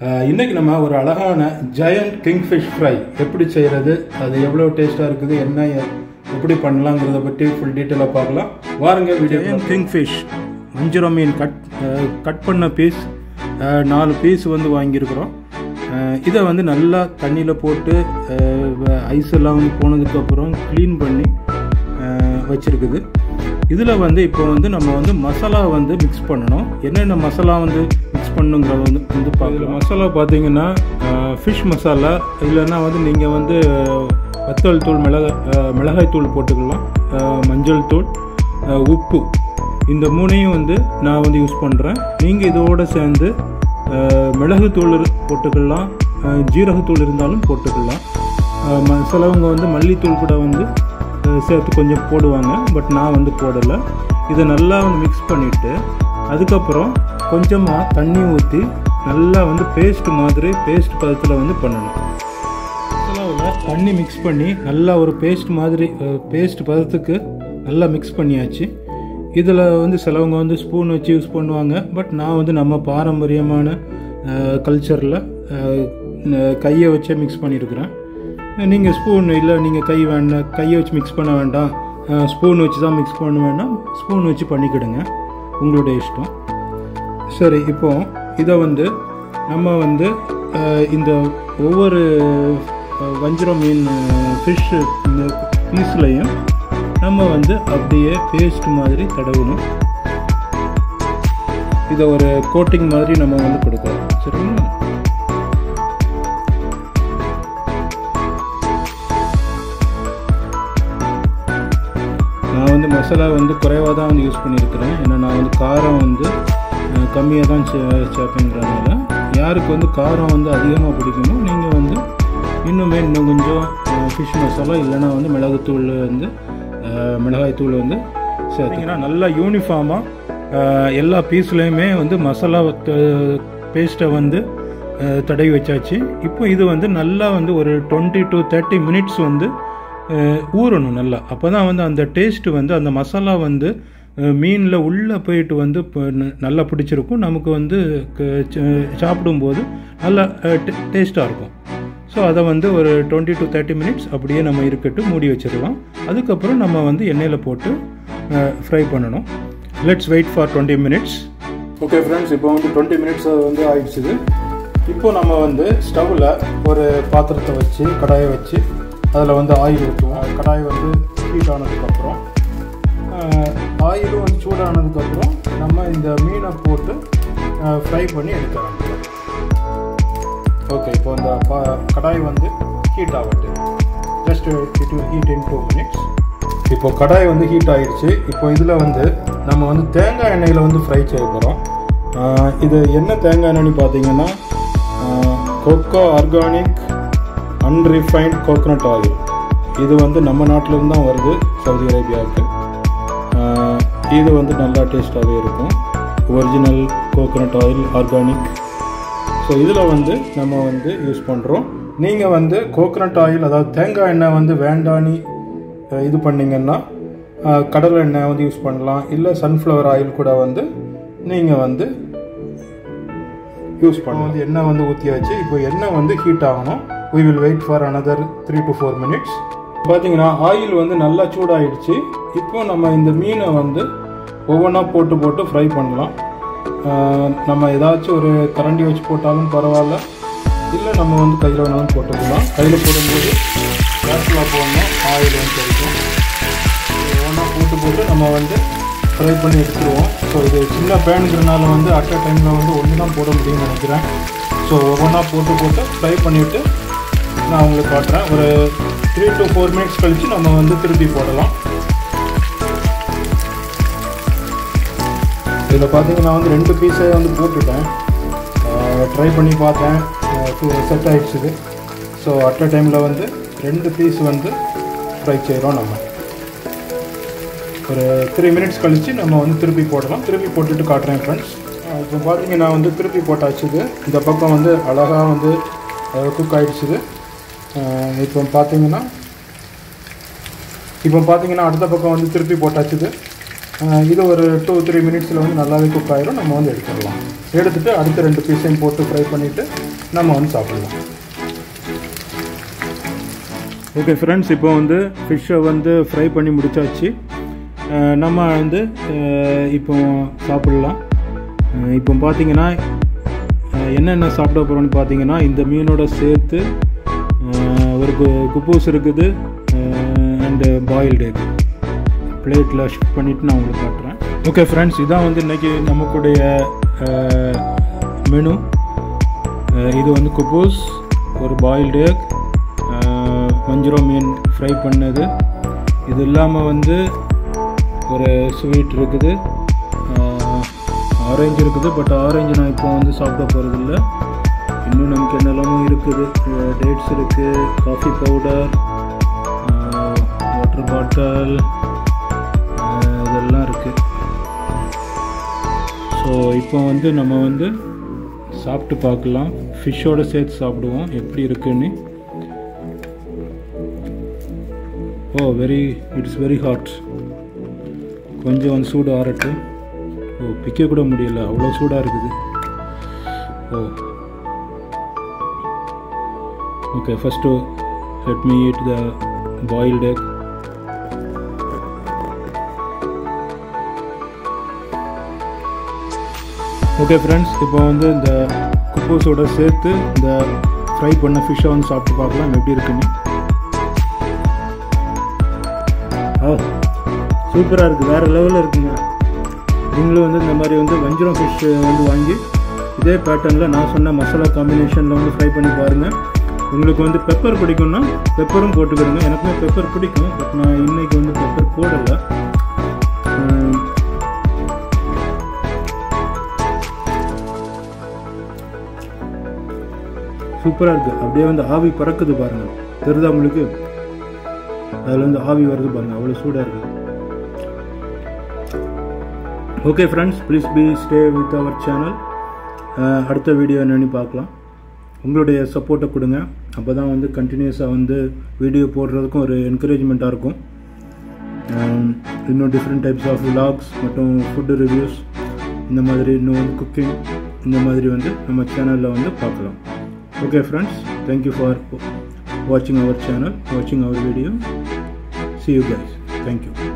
இன்றைக்கி நம்ம ஒரு அழகான ஜெயண்ட் கிங்ஃபிஷ் ஃப்ரை எப்படி செய்கிறது, அது எவ்வளோ டேஸ்ட்டாக இருக்குது, என்ன எப்படி பண்ணலாங்கிறத பற்றி ஃபுல் டீட்டெயிலாக பார்க்கலாம். வாருங்க வீடியோ. கிங்ஃபிஷ் வஞ்சிரம் மீன் கட் பண்ண பீஸ் 4 பீஸ் வந்து வாங்கியிருக்கிறோம். இதை வந்து நல்லா தண்ணியில் போட்டு ஐஸ் எல்லாம் வந்து போனதுக்கப்புறம் க்ளீன் பண்ணி வச்சுருக்குது. இதில் வந்து இப்போ வந்து நம்ம வந்து மசாலா வந்து மிக்ஸ் பண்ணணும். என்னென்ன மசாலா வந்து மிக்ஸ் பண்ணுங்கிறத வந்து பார்க்கலாம். மசாலா பார்த்தீங்கன்னா ஃபிஷ் மசாலா, இல்லைன்னா வந்து நீங்கள் வந்து வத்தல் தூள், மிளகாய் தூள் போட்டுக்கலாம், மஞ்சள் தூள், உப்பு, இந்த 3ஐயும் வந்து நான் வந்து யூஸ் பண்ணுறேன். நீங்கள் இதோடு சேர்ந்து மிளகுத்தூள் போட்டுக்கலாம், ஜீரகத்தூள் இருந்தாலும் போட்டுக்கலாம். சிலவங்க வந்து மல்லித்தூள் கூட வந்து சேர்த்து கொஞ்சம் போடுவாங்க, பட் நான் வந்து போடலை. இதை நல்லா வந்து மிக்ஸ் பண்ணிவிட்டு அதுக்கப்புறம் கொஞ்சமாக தண்ணி ஊற்றி நல்லா வந்து பேஸ்ட் பதத்தில் வந்து பண்ணணும். மசாலாவில் தண்ணி மிக்ஸ் பண்ணி நல்லா ஒரு பேஸ்ட் பதத்துக்கு நல்லா மிக்ஸ் பண்ணியாச்சு. இதில் வந்து சிலவங்க வந்து ஸ்பூன் வச்சு யூஸ் பண்ணுவாங்க, பட் நான் வந்து நம்ம பாரம்பரியமான கல்ச்சரில் கையை வச்சே மிக்ஸ் பண்ணியிருக்கிறேன். நீங்கள் ஸ்பூன் இல்லை, நீங்கள் கையை வச்சு மிக்ஸ் பண்ண வேண்டாம், ஸ்பூன் வச்சு தான் மிக்ஸ் பண்ண வேண்டாம், ஸ்பூன் வச்சு பண்ணிக்கிடுங்க, உங்களுடைய இஷ்டம். சரி, இப்போ இதை வந்து நம்ம வந்து இந்த ஒவ்வொரு வஞ்சிரம் மீன் ஃபிஷ் பீஸ்லையும் நம்ம வந்து அப்படியே பேஸ்ட் மாதிரி தடவணும். இதை ஒரு கோட்டிங் மாதிரி நம்ம வந்து கொடுக்கலாம். சரிங்களா? நான் வந்து மசாலா வந்து குறைவாக தான் வந்து யூஸ் பண்ணியிருக்கிறேன். ஏன்னா நான் வந்து காரம் வந்து கம்மியாக தான் சேர்ப்பேங்கிறதுனால. யாருக்கு வந்து காரம் வந்து அதிகமாக பிடிக்குமோ நீங்கள் வந்து இன்னும் கொஞ்சம் ஃபிஷ் மசாலா இல்லைனா வந்து மிளகாய் தூள் வந்து சேர்த்திங்கன்னா நல்லா யூனிஃபார்மாக எல்லா பீஸ்லேயுமே வந்து மசாலா பேஸ்ட்டை வந்து தடவி வச்சாச்சு. இப்போ இது வந்து நல்லா வந்து ஒரு 20 to 30 மினிட்ஸ் வந்து ஊறணும் நல்லா. அப்போ தான் வந்து அந்த டேஸ்ட்டு வந்து அந்த மசாலா வந்து மீனில் உள்ளே போயிட்டு வந்து நல்லா பிடிச்சிருக்கும், நமக்கு வந்து சாப்பிடும்போது நல்லா டேஸ்ட்டாக இருக்கும். ஸோ அதை வந்து ஒரு 20 to 30 மினிட்ஸ் அப்படியே நம்ம இருக்கட்டும், மூடி வச்சிடலாம். அதுக்கப்புறம் நம்ம வந்து எண்ணெயில் போட்டு ஃப்ரை பண்ணணும். Let's wait for 20 minutes. Okay friends, இப்போ வந்து 20 மினிட்ஸ் வந்து ஆயிடுச்சுது. இப்போ நம்ம வந்து ஸ்டவ்வில் ஒரு பாத்திரத்தை வச்சு, கடாயை வச்சு அதில் வந்து ஆயில் ஊற்றுவோம். கடாய் வந்து ஹீட் ஆனதுக்கப்புறம், ஆயிலும் வந்து சூடானதுக்கப்புறம் நம்ம இந்த மீனை போட்டு ஃப்ரை பண்ணி எடுக்க வேண்டியது. ஓகே, இப்போ இந்த கடாய் வந்து ஹீட் ஆகட்டு. Just it will heat in 2 minutes. இப்போ கடாய் வந்து ஹீட் ஆகிடுச்சு. இப்போ இதில் வந்து நம்ம வந்து தேங்காய் எண்ணெயில் வந்து ஃப்ரை செய்ய போகிறோம். இது என்ன தேங்காய் எண்ணெய்னு பார்த்தீங்கன்னா coco organic unrefined coconut oil. இது வந்து நம்ம நாட்டிலேருந்து தான் வருது, சவுதி அரேபியாவுக்கு. இது வந்து நல்லா டேஸ்ட்டாகவே இருக்கும். Original coconut oil, organic. So இதில் வந்து நம்ம வந்து யூஸ் பண்ணுறோம். நீங்கள் வந்து கோகனட் ஆயில், அதாவது தேங்காய் எண்ணெய் வந்து வேண்டான்னு இது பண்ணிங்கன்னா கடலை எண்ணெய் வந்து யூஸ் பண்ணலாம், இல்லை சன்ஃப்ளவர் ஆயில் கூட வந்து நீங்கள் வந்து யூஸ் பண்ணலாம். எண்ணெய் வந்து ஊற்றியாச்சு. இப்போ எண்ணெய் வந்து ஹீட் ஆகணும். we will wait for another 3 to 4 minutes. பார்த்தீங்கன்னா ஆயில் வந்து நல்லா சூடாகிடுச்சு. இப்போ நம்ம இந்த மீனை வந்து ஒவ்வொன்றா போட்டு ஃப்ரை பண்ணலாம். நம்ம ஏதாச்சும் ஒரு கரண்டி வச்சு போட்டாலும் பரவாயில்ல, இல்லை நம்ம வந்து கையில் வேணாலும் போட்டுக்கலாம். கையில் போடும்போது கேஸ்ல போடணும், ஆயில் வந்து கிடைக்கும். ஒவ்வொன்றா போட்டு நம்ம வந்து ஃப்ரை பண்ணி எடுத்துருவோம். ஸோ இது சின்ன பேனுங்கிறனால வந்து அட் அ டைமில் வந்து ஒன்று தான் போட முடியும்னு நினைக்கிறேன். ஸோ ஒவ்வொன்றா போட்டு ஃப்ரை பண்ணிவிட்டு நான் உங்களுக்கு காட்டுறேன். ஒரு 3 to 4 மினிட்ஸ் கழித்து நம்ம வந்து திருப்பி போடலாம். இதில் பார்த்தீங்கன்னா வந்து 2 பீஸை வந்து போட்டுட்டேன். ட்ரை பண்ணி பார்த்தேன், செட் ஆகிடுச்சுது. ஸோ அட் அ டைமில் வந்து 2 பீஸ் வந்து ஃப்ரை செய்கிறோம். நம்ம ஒரு 3 மினிட்ஸ் கழித்து நம்ம வந்து திருப்பி போடலாம். திருப்பி போட்டுட்டு காட்டுறேன் ஃப்ரெண்ட்ஸ். இப்போ பார்த்தீங்கன்னா வந்து திருப்பி போட்டாச்சுது. இந்த பக்கம் வந்து அழகாக வந்து குக் ஆகிடுச்சுது. இப்போ பார்த்தீங்கன்னா அடுத்த பக்கம் வந்து திருப்பி போட்டாச்சுது. இது ஒரு 2-3 மினிட்ஸில் வந்து நல்லாவே குக் ஆயிரும். நம்ம வந்து எடுத்துடலாம். எடுத்துகிட்டு அடுத்த 2 பீஸையும் போட்டு ஃப்ரை பண்ணிவிட்டு நம்ம வந்து சாப்பிடலாம். ஓகே ஃப்ரெண்ட்ஸ், இப்போ வந்து ஃபிஷ்ஷை வந்து ஃப்ரை பண்ணி முடித்தாச்சு. நம்ம வந்து இப்போ சாப்பிடலாம். இப்போ பார்த்தீங்கன்னா என்னென்ன சாப்பிட போகிறோன்னு பார்த்தீங்கன்னா, இந்த மீனோட சேர்த்து ஒரு குப்பூஸ் இருக்குது அண்டு பாயில்டு எக் பிளேட்டில் ஷிஃப்ட் பண்ணிவிட்டு நான் உங்களுக்கு காட்டுறேன். ஓகே ஃப்ரெண்ட்ஸ், இதான் வந்து இன்றைக்கி நமக்குடைய மெனு. இது வந்து குப்பூஸ், ஒரு பாயில்டு எக், வஞ்சிரம் மீன் ஃப்ரை பண்ணது. இது இல்லாமல் வந்து ஒரு ஸ்வீட் இருக்குது, ஆரஞ்சு இருக்குது. பட் ஆரஞ்சு நான் இப்போ வந்து சாப்பிட போகிறதில்ல. இன்னும் நமக்கு என்னெல்லாமோ இருக்குது. டேட்ஸ் இருக்குது, காஃபி பவுடர், வாட்டர் பாட்டில், இதெல்லாம் இருக்குது. ஸோ இப்போ வந்து நம்ம வந்து சாப்பிட்டு பார்க்கலாம். ஃபிஷ்ஷோடு சேர்த்து சாப்பிடுவோம் எப்படி இருக்குன்னு. It's very hot. கொஞ்சம் வந்து சூடு ஆறட்டு. பிக்க கூட முடியல, அவ்வளோ சூடாக இருக்குது. Okay, first let me eat the boiled egg. Okay friends, இப்போ வந்து இந்த குப்பூஸோட சேர்த்து இந்த ஃப்ரை பண்ண ஃபிஷ்ஷை வந்து சாப்பிட்டு பார்க்கலாம் எப்படி இருக்குன்னு. சூப்பராக இருக்குது, வேறு லெவலில் இருக்குங்க. நீங்களும் வந்து இந்த மாதிரி வந்து வஞ்சிரம் ஃபிஷ் வந்து வாங்கி இதே பேட்டர்னில் நான் சொன்ன மசாலா காம்பினேஷனில் வந்து ஃப்ரை பண்ணி பாருங்கள். உங்களுக்கு வந்து பெப்பர் பிடிக்கும்னா பெப்பரும் போட்டுக்கிடுங்க. எனக்குமே பெப்பர் பிடிக்கும், பட் நான் இன்றைக்கி வந்து பெப்பர் போடலை. சூப்பராக இருக்குது. அப்படியே வந்து ஆவி பறக்குது பாருங்கள், தெரியுதா உங்களுக்கு? அதில் வந்து ஆவி வருது பாருங்கள், அவ்வளோ சூடாக இருக்குது. Okay friends, please stay with our channel. அடுத்த வீடியோ என்னென்னு பார்க்கலாம். உங்களுடைய சப்போர்ட்டை கொடுங்க. அப்போ தான் வந்து கண்டினியூஸாக வந்து வீடியோ போடுறதுக்கும் ஒரு என்கரேஜ்மெண்ட்டாக இருக்கும். இன்னும் டிஃப்ரெண்ட் டைப்ஸ் ஆஃப் விலாக்ஸ் மற்றும் ஃபுட்டு ரிவ்யூஸ், இந்த மாதிரி இன்னும் வந்து குக்கிங், இந்த மாதிரி வந்து நம்ம சேனலில் வந்து பார்க்கலாம். ஓகே ஃப்ரெண்ட்ஸ், தேங்க்யூ ஃபார் வாட்சிங் அவர் சேனல், வாட்சிங் அவர் video. See you guys. Thank you.